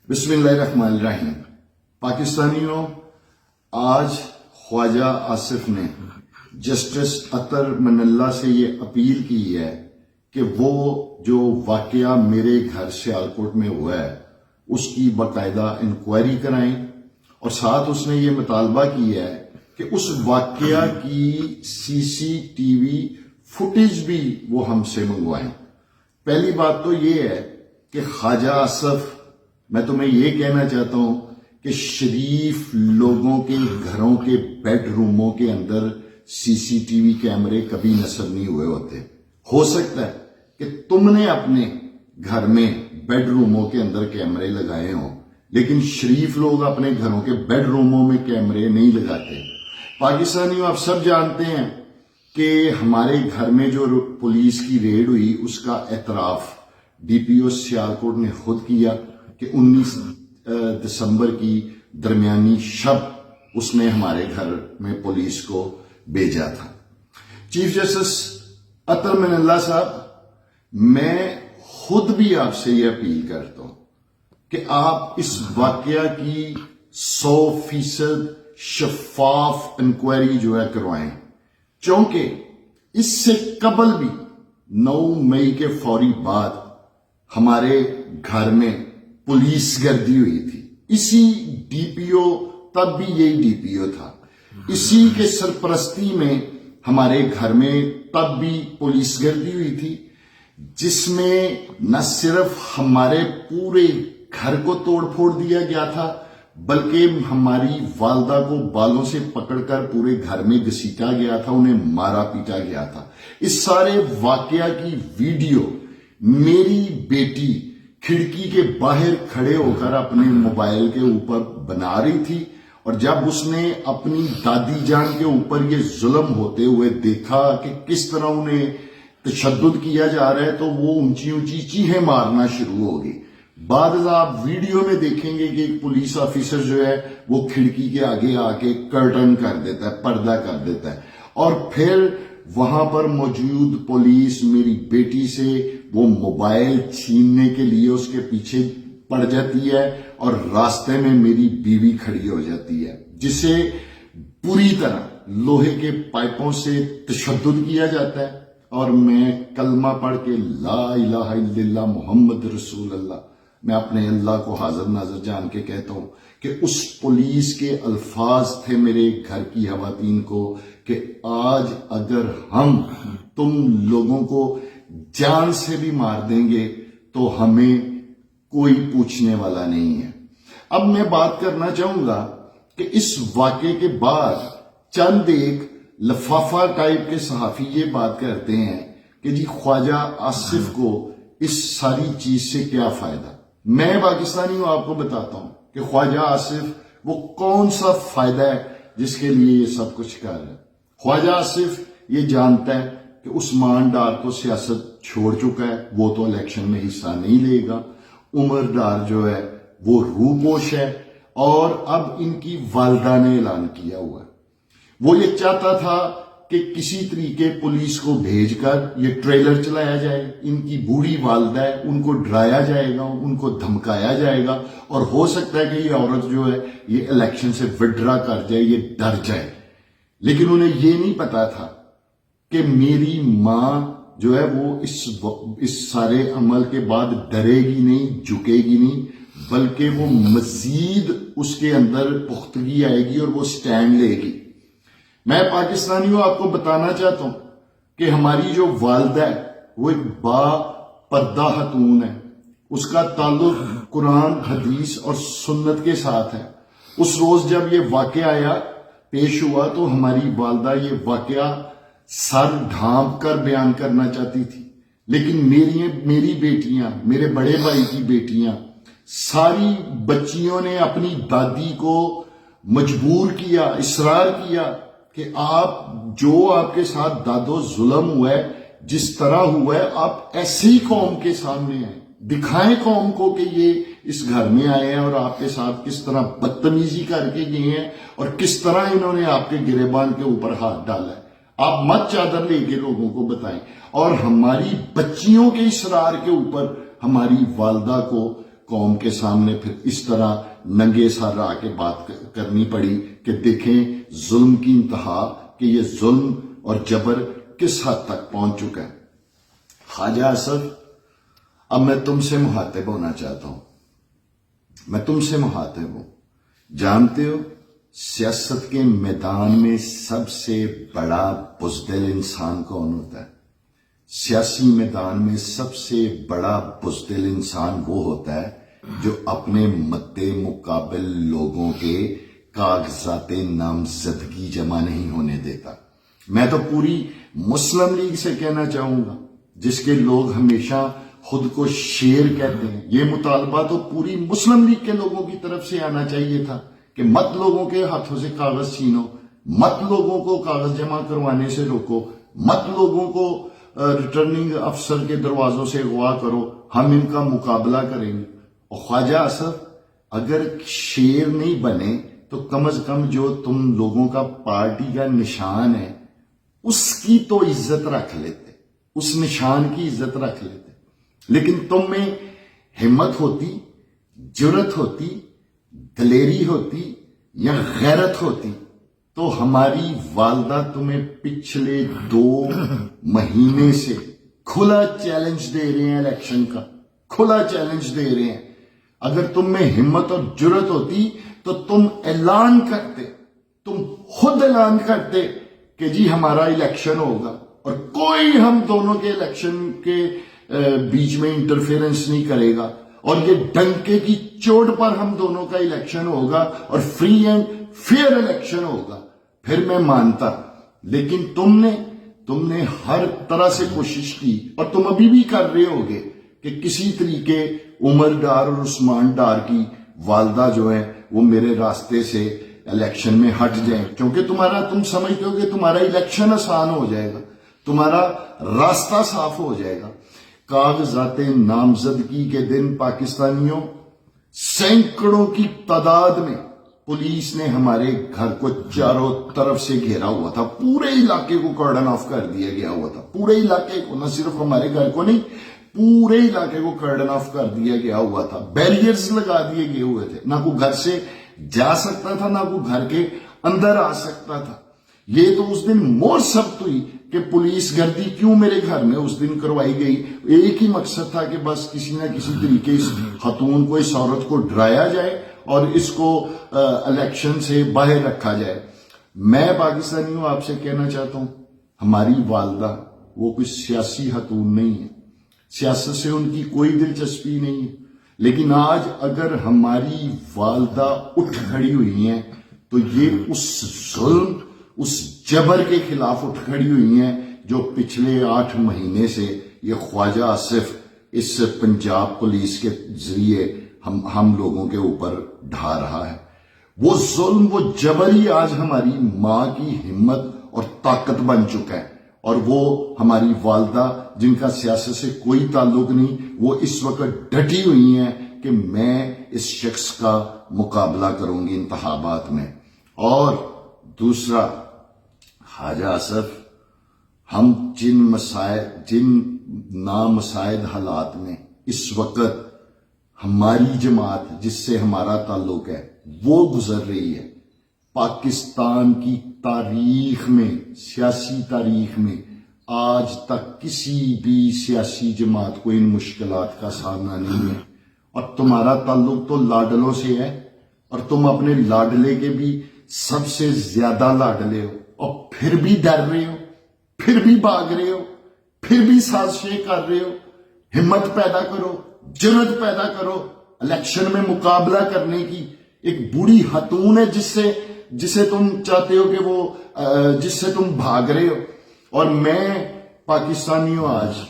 बिस्मिल्लाहिर्रहमानिर्रहीम। पाकिस्तानियों, आज ख्वाजा आसिफ ने जस्टिस अतर मनल्ला से ये अपील की है कि वो जो वाकया मेरे घर सियालकोट में हुआ है उसकी बाकायदा इंक्वायरी कराएं, और साथ उसने ये मुतालबा किया है कि उस वाकया की सीसीटीवी फुटेज भी वो हमसे मंगवाएं। पहली बात तो ये है कि ख्वाजा आसिफ, मैं तुम्हें ये कहना चाहता हूं कि शरीफ लोगों के घरों के बेडरूमों के अंदर सीसीटीवी कैमरे कभी नस्ब नहीं हुए होते। हो सकता है कि तुमने अपने घर में बेडरूमों के अंदर कैमरे लगाए हों, लेकिन शरीफ लोग अपने घरों के बेडरूमों में कैमरे नहीं लगाते। पाकिस्तानियों, आप सब जानते हैं कि हमारे घर में जो पुलिस की रेड हुई उसका एतराफ डीपीओ सियालकोट ने खुद किया कि 19 दिसंबर की दरमियानी शब उसने हमारे घर में पुलिस को भेजा था। चीफ जस्टिस अतर मनल्ला साहब, मैं खुद भी आपसे यह अपील करता हूं कि आप इस वाकया की 100% शफाफ इंक्वायरी जो है करवाएं, क्योंकि इससे कबल भी 9 मई के फौरी बाद हमारे घर में पुलिस गर्दी हुई थी। इसी डीपीओ, तब भी यही डीपीओ था, इसी के सरपरस्ती में हमारे घर में तब भी पुलिस गर्दी हुई थी, जिसमें न सिर्फ हमारे पूरे घर को तोड़फोड़ दिया गया था, बल्कि हमारी वालदा को बालों से पकड़कर पूरे घर में घसीटा गया था, उन्हें मारा पीटा गया था। इस सारे वाकया की वीडियो मेरी बेटी खिड़की के बाहर खड़े होकर अपने मोबाइल के ऊपर बना रही थी, और जब उसने अपनी दादी जान के ऊपर ये जुल्म होते हुए देखा कि किस तरह उन्हें तशद्दुद किया जा रहा है, तो वो ऊंची ऊंची चीखें मारना शुरू हो गई। बाद आप वीडियो में देखेंगे कि एक पुलिस ऑफिसर जो है वो खिड़की के आगे आके कर्टन कर देता है, पर्दा कर देता है, और फिर वहां पर मौजूद पुलिस मेरी बेटी से वो मोबाइल छीनने के लिए उसके पीछे पड़ जाती है, और रास्ते में मेरी बीवी खड़ी हो जाती है, जिसे पूरी तरह लोहे के पाइपों से तशद्दुद किया जाता है। और मैं कलमा पढ़ के ला इलाहा इल्लल्लाह मुहम्मद रसूल अल्लाह, मैं अपने अल्लाह को हाजिर नाज़र जान के कहता हूं कि उस पुलिस के अल्फाज थे मेरे घर की खवातीन को कि आज अगर हम तुम लोगों को जान से भी मार देंगे तो हमें कोई पूछने वाला नहीं है। अब मैं बात करना चाहूंगा कि इस वाकये के बाद चंद एक लफाफा टाइप के सहाफी ये बात करते हैं कि जी ख्वाजा आसिफ को इस सारी चीज से क्या फायदा। मैं पाकिस्तानियों आपको बताता हूं कि ख्वाजा आसिफ वो कौन सा फायदा है जिसके लिए ये सब कुछ कर रहा है। ख्वाजा आसिफ ये जानता है कि उस्मान डार तो सियासत छोड़ चुका है, वो तो इलेक्शन में हिस्सा नहीं लेगा। उमर डार जो है वो रूपोश है, और अब इनकी वालदा ने ऐलान किया हुआ है वो ये चाहता था कि किसी तरीके पुलिस को भेजकर ये ट्रेलर चलाया जाए, इनकी बूढ़ी वालदा है उनको डराया जाएगा, उनको धमकाया जाएगा, और हो सकता है कि ये औरत जो है ये इलेक्शन से विड्रा कर जाए, ये डर जाए। लेकिन उन्हें ये नहीं पता था कि मेरी मां जो है वो इस सारे अमल के बाद डरेगी नहीं, झुकेगी नहीं, बल्कि वो मजीद उसके अंदर पुख्तगी आएगी और वो स्टैंड लेगी। मैं पाकिस्तानियों आपको बताना चाहता हूं कि हमारी जो वालदा है वो एक बापर्दा खतून है, उसका ताल्लुक कुरान हदीस और सुन्नत के साथ है। उस रोज जब ये वाकया आया पेश हुआ तो हमारी वालदा ये वाकया सर ढांप कर बयान करना चाहती थी, लेकिन मेरी बेटियां, मेरे बड़े भाई की बेटियां, सारी बच्चियों ने अपनी दादी को मजबूर किया, इसरार किया कि आप जो आपके साथ दादो जुल्म हुआ है, जिस तरह हुआ है, आप ऐसे ही कौम के सामने आए, दिखाएं कौम को कि ये इस घर में आए हैं और आपके साथ किस तरह बदतमीजी करके गए हैं और किस तरह इन्होंने आपके गिरेबान के ऊपर हाथ डाला है। आप मत चादर लेके लोगों को बताएं। और हमारी बच्चियों के इसरार के ऊपर हमारी वालदा को قوم کے سامنے پھر اس طرح ننگے سر آ کے بات کرنی پڑی کہ دیکھیں ظلم کی انتہا کہ یہ ظلم اور جبر کس حد تک پہنچ چکا ہے۔ خواجہ آصف، اب میں تم سے مخاطب ہونا چاہتا ہوں، میں تم سے مخاطب ہوں۔ جانتے ہو سیاست کے میدان میں سب سے بڑا بزدل انسان کون ہوتا ہے؟ سیاسی میدان میں سب سے بڑا بزدل انسان وہ ہوتا ہے جو اپنے مد مقابل لوگوں کے کاغذات نامزدگی جمع نہیں ہونے دیتا۔ میں تو پوری مسلم لیگ سے کہنا چاہوں گا، جس کے لوگ ہمیشہ خود کو شیر کہتے ہیں، یہ مطالبہ تو پوری مسلم لیگ کے لوگوں کی طرف سے آنا چاہیے تھا کہ مت لوگوں کے ہاتھوں سے کاغذ چھینو، مت لوگوں کو کاغذ جمع کروانے سے روکو، مت لوگوں کو ریٹرننگ افسر کے دروازوں سے اغوا کرو، ہم ان کا مقابلہ کریں گے۔ اور خواجہ آصف، اگر شیر نہیں بنے تو کم از کم جو تم لوگوں کا پارٹی کا نشان ہے اس کی تو عزت رکھ لیتے، اس نشان کی عزت رکھ لیتے۔ لیکن تم میں ہمت ہوتی، جرت ہوتی، دلیری ہوتی یا غیرت ہوتی تو ہماری والدہ تمہیں پچھلے 2 مہینے سے کھلا چیلنج دے رہے ہیں، الیکشن کا کھلا چیلنج دے رہے ہیں۔ اگر تم میں ہمت اور جرت ہوتی تو تم اعلان کرتے، تم خود اعلان کرتے کہ جی ہمارا الیکشن ہوگا اور کوئی ہم دونوں کے الیکشن کے بیچ میں انٹرفیرنس نہیں کرے گا، اور یہ ڈنکے کی چوٹ پر ہم دونوں کا الیکشن ہوگا اور فری اینڈ فیئر الیکشن ہوگا، پھر میں مانتا۔ لیکن تم نے ہر طرح سے کوشش کی، اور تم ابھی بھی کر رہے ہوگے کہ کسی طریقے عمر ڈار اور عثمان ڈار کی والدہ جو ہے وہ میرے راستے سے الیکشن میں ہٹ جائیں، کیونکہ تم سمجھتے ہو کہ تمہارا الیکشن آسان ہو جائے گا، تمہارا راستہ صاف ہو جائے گا۔ کاغذات نامزدگی کے دن پاکستانیوں، سینکڑوں کی تعداد میں پولیس نے ہمارے گھر کو چاروں طرف سے گھیرا ہوا تھا، پورے علاقے کو کارڈن آف کر دیا گیا ہوا تھا، پورے علاقے کو، نہ صرف ہمارے گھر کو نہیں، پورے علاقے کو کارڈن آف کر دیا گیا ہوا تھا، بیریئرز لگا دیے گئے ہوئے تھے، نہ کوئی گھر سے جا سکتا تھا نہ کوئی گھر کے اندر آ سکتا تھا۔ یہ تو اس دن مور ثبت ہوئی کہ پولیس گردی کیوں میرے گھر میں اس دن کروائی گئی۔ ایک ہی مقصد تھا کہ بس کسی نہ کسی طریقے اس خاتون کو، اس عورت کو ڈرایا جائے اور اس کو الیکشن سے باہر رکھا جائے۔ میں پاکستانیوں آپ سے کہنا چاہتا ہوں، ہماری والدہ وہ کوئی سیاسی خاتون نہیں ہے، سیاست سے ان کی کوئی دلچسپی نہیں ہے، لیکن آج اگر ہماری والدہ اٹھ کھڑی ہوئی ہیں تو یہ اس ظلم، اس جبر کے خلاف اٹھ کھڑی ہوئی ہیں جو پچھلے 8 مہینے سے یہ خواجہ آصف اس پنجاب پولیس کے ذریعے ہم لوگوں کے اوپر ڈھا رہا ہے۔ وہ ظلم، وہ جبر ہی آج ہماری ماں کی ہمت اور طاقت بن چکا ہے، اور وہ ہماری والدہ جن کا سیاست سے کوئی تعلق نہیں، وہ اس وقت ڈٹی ہوئی ہیں کہ میں اس شخص کا مقابلہ کروں گی انتخابات میں۔ اور دوسرا، خواجہ آصف، ہم جن نامساعد حالات میں اس وقت ہماری جماعت جس سے ہمارا تعلق ہے وہ گزر رہی ہے، پاکستان کی تاریخ میں، سیاسی تاریخ میں آج تک کسی بھی سیاسی جماعت کو ان مشکلات کا سامنا نہیں ہے، اور تمہارا تعلق تو لاڈلوں سے ہے، اور تم اپنے لاڈلے کے بھی سب سے زیادہ لاڈلے ہو، اور پھر بھی ڈر رہے ہو، پھر بھی بھاگ رہے ہو، پھر بھی سازشیں کر رہے ہو۔ ہمت پیدا کرو، جرت پیدا کرو، الیکشن میں مقابلہ کرنے کی۔ ایک بوڑھی خاتون ہے جسے تم چاہتے ہو کہ وہ جس سے تم بھاگ رہے ہو۔ اور میں پاکستانیوں آج